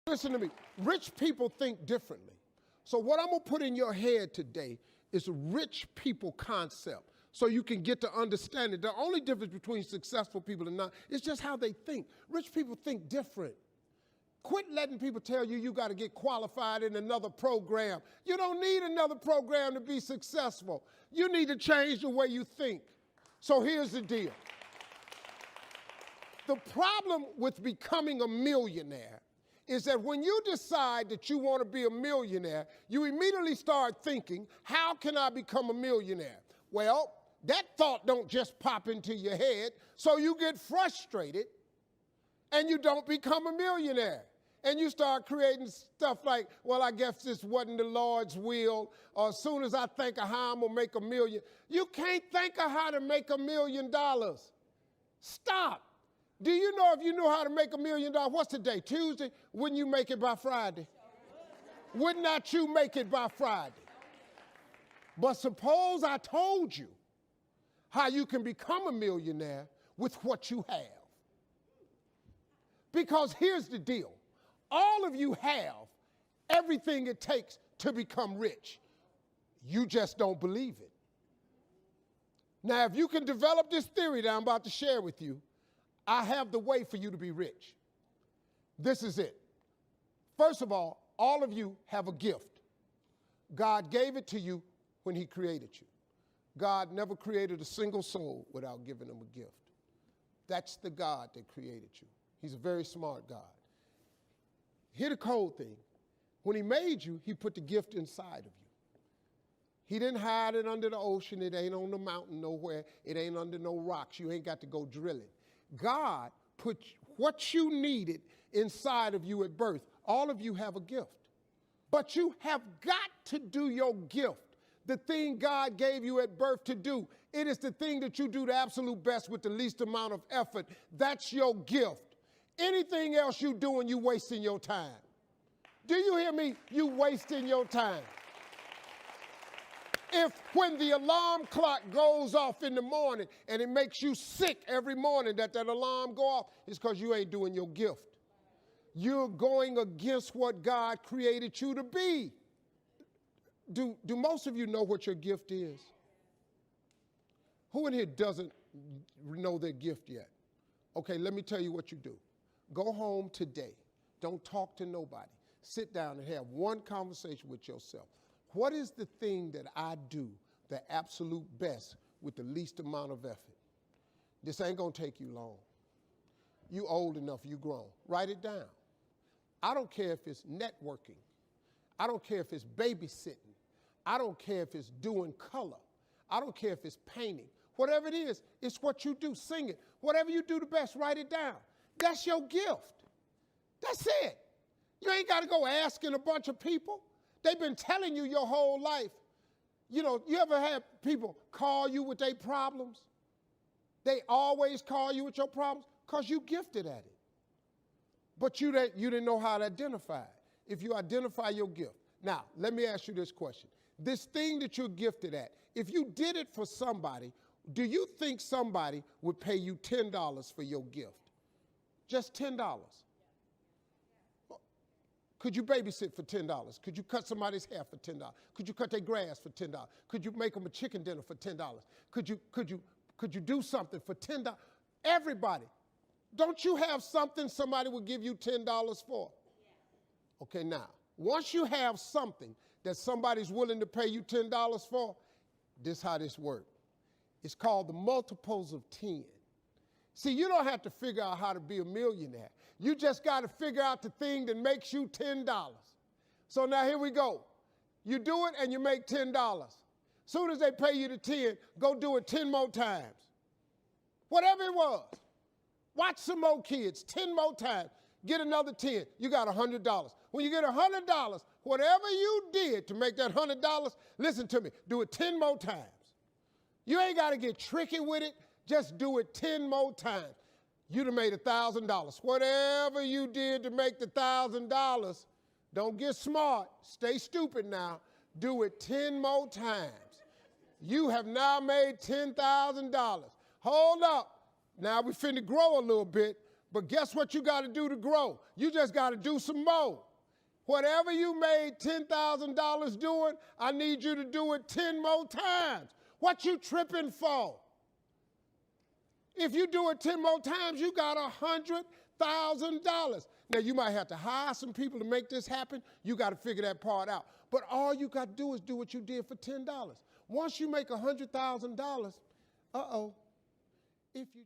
Listen to me. Rich people think differently. So what I'm going to put in your head today is a rich people concept so you can get to understand it. The only difference between successful people and not is just how they think. Rich people think different. Quit letting people tell you you got to get qualified in another program. You don't need another program to be successful. You need to change the way you think. So here's the deal. The problem with becoming a millionaire is that when you decide that you want to be a millionaire, you immediately start thinking, how can I become a millionaire? Well, that thought don't just pop into your head, so you get frustrated and you don't become a millionaire. And you start creating stuff like, well, I guess this wasn't the Lord's will, or as soon as I think of how I'm going to make $1 million. You can't think of how to make $1 million. Stop. Do you know if you knew how to make $1 million, what's today, Tuesday? Wouldn't you make it by Friday? Would not you make it by Friday? But suppose I told you how you can become a millionaire with what you have. Because here's the deal. All of you have everything it takes to become rich. You just don't believe it. Now, if you can develop this theory that I'm about to share with you, I have the way for you to be rich. This is it. First of all of you have a gift. God gave it to you when he created you. God never created a single soul without giving them a gift. That's the God that created you. He's a very smart God. Here's the cold thing. When he made you, he put the gift inside of you. He didn't hide it under the ocean. It ain't on the mountain nowhere. It ain't under no rocks. You ain't got to go drilling. God put what you needed inside of you at birth. All of you have a gift. But you have got to do your gift, the thing God gave you at birth to do. It is the thing that you do the absolute best with the least amount of effort. That's your gift. Anything else you doing, you wasting your time. Do you hear me? You wasting your time. If when the alarm clock goes off in the morning and it makes you sick every morning that alarm go off, it's because you ain't doing your gift. You're going against what God created you to be. Do most of you know what your gift is? Who in here doesn't know their gift yet? Okay, let me tell you what you do. Go home today. Don't talk to nobody. Sit down and have one conversation with yourself. What is the thing that I do the absolute best with the least amount of effort? This ain't gonna take you long. You old enough, you grown. Write it down. I don't care if it's networking. I don't care if it's babysitting. I don't care if it's doing color. I don't care if it's painting. Whatever it is, it's what you do. Sing it. Whatever you do the best, write it down. That's your gift. That's it. You ain't got to go asking a bunch of people. They've been telling you your whole life. You know, you ever had people call you with their problems? They always call you with your problems because you gifted at it. But you didn't know how to identify it. If you identify your gift. Now, let me ask you this question. This thing that you're gifted at, if you did it for somebody, do you think somebody would pay you $10 for your gift? Just $10. Could you babysit for $10? Could you cut somebody's hair for $10? Could you cut their grass for $10? Could you make them a chicken dinner for $10? Could you do something for $10? Everybody. Don't you have something somebody would give you $10 for? Okay, now, once you have something that somebody's willing to pay you $10 for, this is how this works. It's called the multiples of 10. See, you don't have to figure out how to be a millionaire. You just got to figure out the thing that makes you $10. So now here we go. You do it and you make $10. Soon as they pay you the 10, go do it 10 more times. Whatever it was. Watch some more kids, 10 more times. Get another 10, you got $100. When you get $100, whatever you did to make that $100, listen to me, do it 10 more times. You ain't got to get tricky with it. Just do it 10 more times. You'd have made $1,000. Whatever you did to make the $1,000, don't get smart. Stay stupid now. Do it 10 more times. You have now made $10,000. Hold up. Now we finna grow a little bit. But guess what you got to do to grow? You just got to do some more. Whatever you made $10,000 doing, I need you to do it 10 more times. What you tripping for? If you do it 10 more times, you got $100,000. Now, you might have to hire some people to make this happen. You got to figure that part out. But all you got to do is do what you did for $10. Once you make $100,000, if you